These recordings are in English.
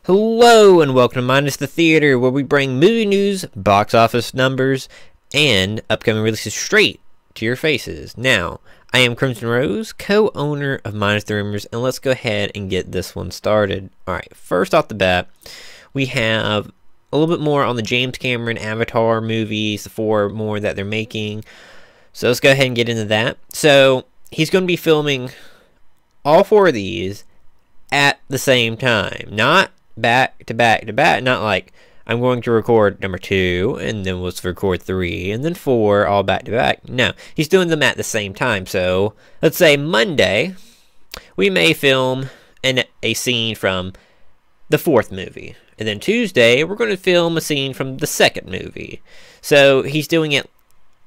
Hello and welcome to Minus the Theater, where we bring movie news, box office numbers, and upcoming releases straight to your faces. Now, I am Crimson Rose, co-owner of Minus the Rumors, and let's go ahead and get this one started. Alright, first off the bat, we have a little bit more on the James Cameron Avatar movies, the 4 more that they're making. So let's go ahead and get into that. So, he's going to be filming all 4 of these at the same time, not back to back to back, not like I'm going to record number 2 and then let's record 3 and then 4 all back to back. No, he's doing them at the same time. So let's say Monday we may film a scene from the 4th movie, and then Tuesday we're going to film a scene from the 2nd movie. So he's doing it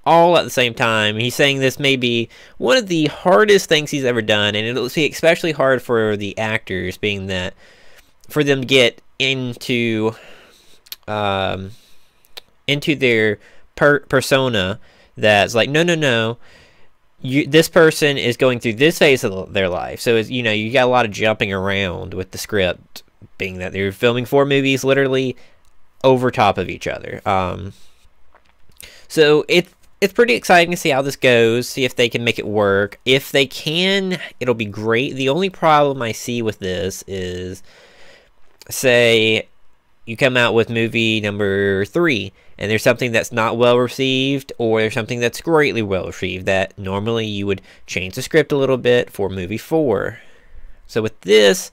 all at the same time. He's saying this may be one of the hardest things he's ever done, and it'll be especially hard for the actors, being that for them to get into their persona that's like, no, this person is going through this phase of their life. So it's, you got a lot of jumping around with the script, being that they're filming 4 movies literally over top of each other. So it's pretty exciting to see how this goes, see if they can make it work. If they can, it'll be great. The only problem I see with this is, say you come out with movie number 3 and there's something that's not well received, or there's something that's greatly well received, that normally you would change the script a little bit for movie 4. So with this,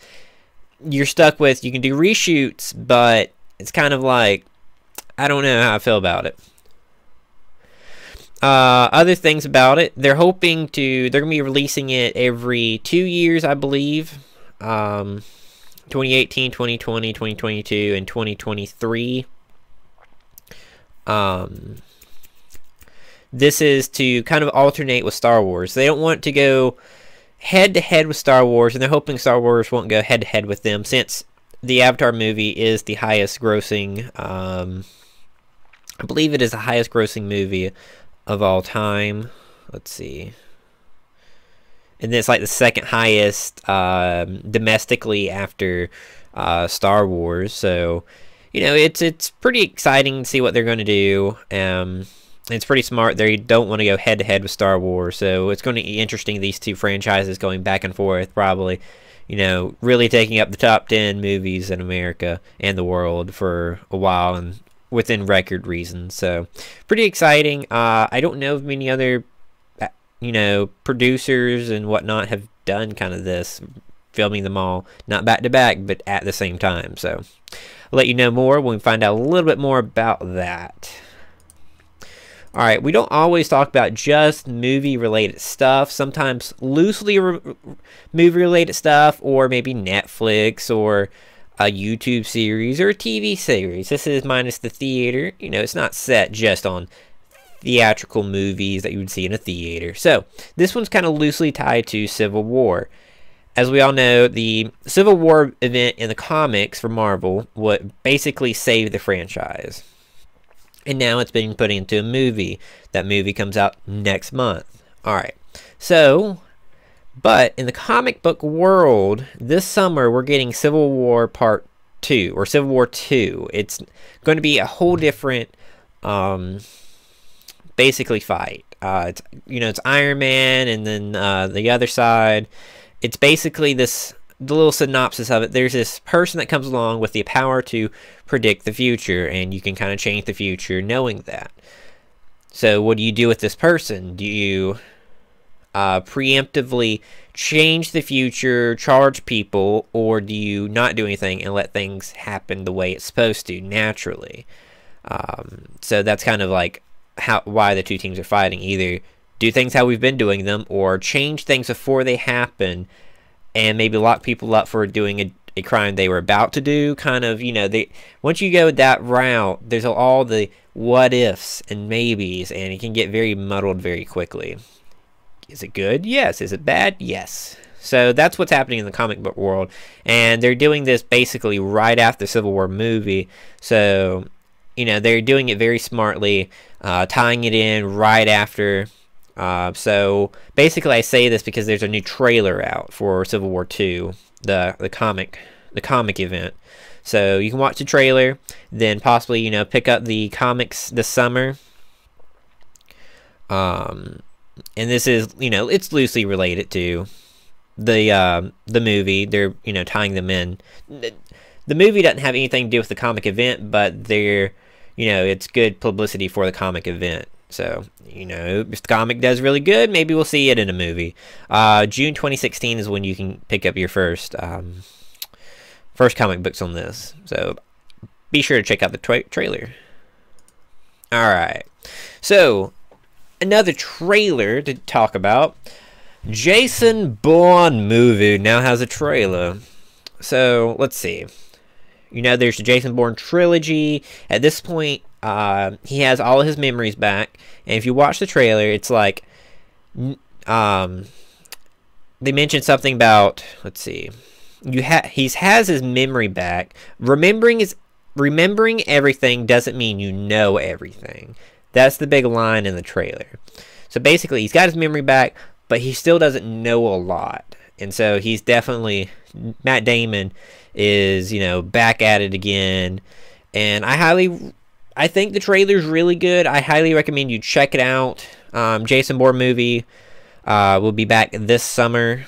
you're stuck with, you can do reshoots, but it's kind of like, I don't know how I feel about it. Other things about it, they're going to be releasing it every 2 years, I believe. 2018, 2020, 2022, and 2023. This is to kind of alternate with Star Wars. They don't want to go head-to-head with Star Wars, and they're hoping Star Wars won't go head-to-head with them, since the Avatar movie is the highest grossing, I believe it is the highest grossing movie of all time. Let's see. And then it's like the 2nd highest domestically after Star Wars. So, it's pretty exciting to see what they're going to do. It's pretty smart. They don't want to go head-to-head with Star Wars. So it's going to be interesting, these 2 franchises going back and forth, probably, really taking up the top 10 movies in America and the world for a while, and within record reasons. So pretty exciting. I don't know if many other producers and whatnot have done kind of this, filming them all not back to back but at the same time. So I'll let you know more when we find out a little bit more about that. Alright, we don't always talk about just movie related stuff. Sometimes loosely movie related stuff, or maybe Netflix or a YouTube series or a TV series. This is Minus the Theater. It's not set just on theatrical movies that you would see in a theater. So this one's kind of loosely tied to Civil War. As we all know, the Civil War event in the comics for Marvel would basically save the franchise, and now it's being put into a movie. That movie comes out next month. Alright, so but in the comic book world, this summer we're getting Civil War Part 2, or Civil War 2. It's going to be a whole different basically fight. It's Iron Man, and then the other side, it's basically the little synopsis of it. There's this person that comes along with the power to predict the future, and you can kind of change the future knowing that. So what do you do with this person? Do you preemptively change the future, charge people, or do you not do anything and let things happen the way it's supposed to, naturally? So that's kind of like why the 2 teams are fighting. Either do things how we've been doing them, or change things before they happen and maybe lock people up for doing a crime they were about to do. Kind of, once you go that route, there's all the what ifs and maybes, and it can get very muddled very quickly. Is it good? Yes. Is it bad? Yes. So that's what's happening in the comic book world, and they're doing this basically right after the Civil War movie. So they're doing it very smartly, tying it in right after. So basically, I say this because there's a new trailer out for Civil War 2, the comic event. So you can watch the trailer, then possibly, you know, pick up the comics this summer. And this is, you know, it's loosely related to the movie. They're, you know, tying them in. The movie doesn't have anything to do with the comic event, but they're, you know, it's good publicity for the comic event. So, you know, if the comic does really good, maybe we'll see it in a movie. June 2016 is when you can pick up your first comic books on this. So be sure to check out the trailer. Alright. So, another trailer to talk about. Jason Bourne movie now has a trailer. So, let's see. You know, there's the Jason Bourne trilogy. At this point, he has all of his memories back. And if you watch the trailer, it's like... they mentioned something about... Let's see. He has his memory back. Remembering everything doesn't mean you know everything. That's the big line in the trailer. So basically, he's got his memory back, but he still doesn't know a lot. And so he's definitely... Matt Damon is, you know, back at it again. And I think the trailer's really good. I highly recommend you check it out. Jason Bourne movie will be back this summer.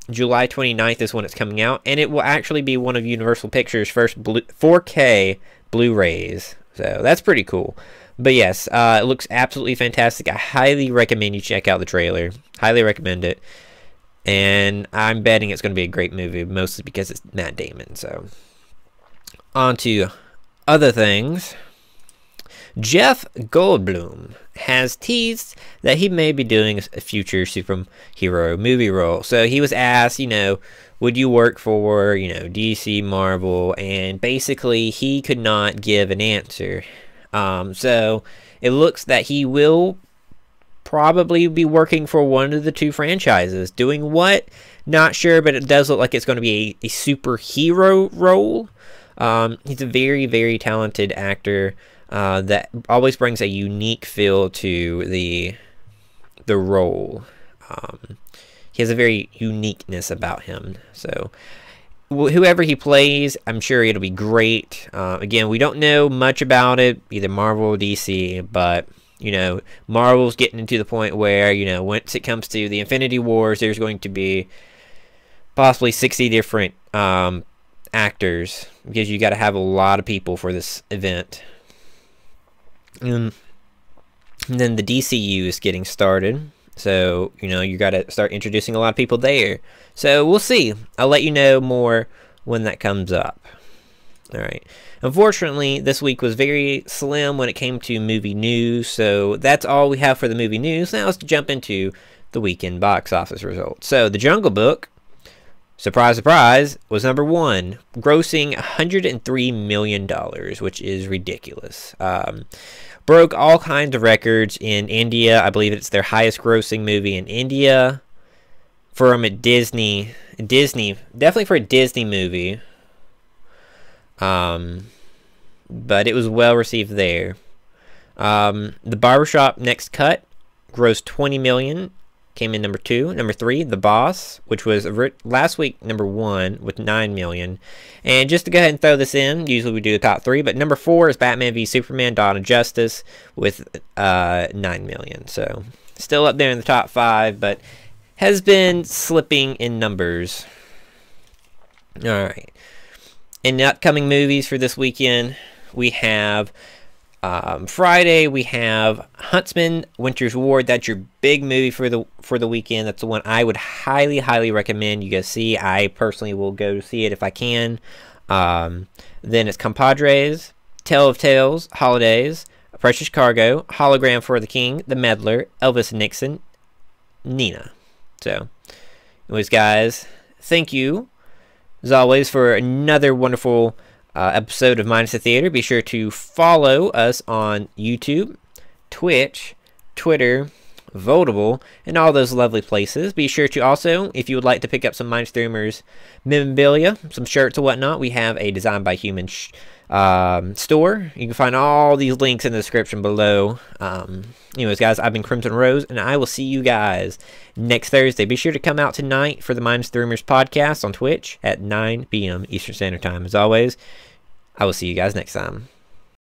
July 29th is when it's coming out. And it will actually be one of Universal Pictures' first 4K Blu-rays. So that's pretty cool. But yes, it looks absolutely fantastic. I highly recommend you check out the trailer. Highly recommend it. And I'm betting it's going to be a great movie, mostly because it's Matt Damon. So, on to other things. Jeff Goldblum has teased that he may be doing a future superhero movie role. So he was asked, you know, would you work for, you know, DC, Marvel? And basically, he could not give an answer. So it looks that he will probably be working for one of the two franchises. Doing what? Not sure, but it does look like it's going to be a superhero role. He's a very, very talented actor that always brings a unique feel to the role. He has a very uniqueness about him. So whoever he plays, I'm sure it'll be great. Again, we don't know much about it, either Marvel or DC, but you know, Marvel's getting into the point where, you know, once it comes to the Infinity Wars, there's going to be possibly 60 different actors, because you got to have a lot of people for this event. And then the DCU is getting started, so, you know, you got to start introducing a lot of people there. So we'll see. I'll let you know more when that comes up. Alright. Unfortunately, this week was very slim when it came to movie news, so that's all we have for the movie news. Now let's jump into the weekend box office results. So, The Jungle Book, surprise, surprise, was number one, grossing $103 million, which is ridiculous. Broke all kinds of records in India. I believe it's their highest grossing movie in India. From a Disney, definitely for a Disney movie. But it was well received there. The Barbershop Next Cut grossed $20 million, came in number 2. Number 3, The Boss, which was last week number 1 with $9 million. And just to go ahead and throw this in, usually we do the top 3, but number 4 is Batman v Superman: Dawn of Justice with $9 million. So still up there in the top 5, but has been slipping in numbers. All right. In the upcoming movies for this weekend, we have Friday. We have Huntsman: Winter's Ward. That's your big movie for the weekend. That's the one I would highly, highly recommend you guys see. I personally will go see it if I can. Then it's Compadres, Tale of Tales, Holidays, Precious Cargo, Hologram for the King, The Meddler, Elvis Nixon, Nina. So, anyways, guys, thank you as always for another wonderful episode of Minus the Theater. Be sure to follow us on YouTube, Twitch, Twitter, votable, and all those lovely places. Be sure to also, if you would like to pick up some MinusTheTheatre memorabilia, some shirts and whatnot, we have a Design by Human store. You can find all these links in the description below. Anyways, guys, I've been Crimson Rose, and I will see you guys next Thursday. Be sure to come out tonight for the MinusTheTheatre podcast on Twitch at 9 p.m. Eastern Standard Time. As always, I will see you guys next time.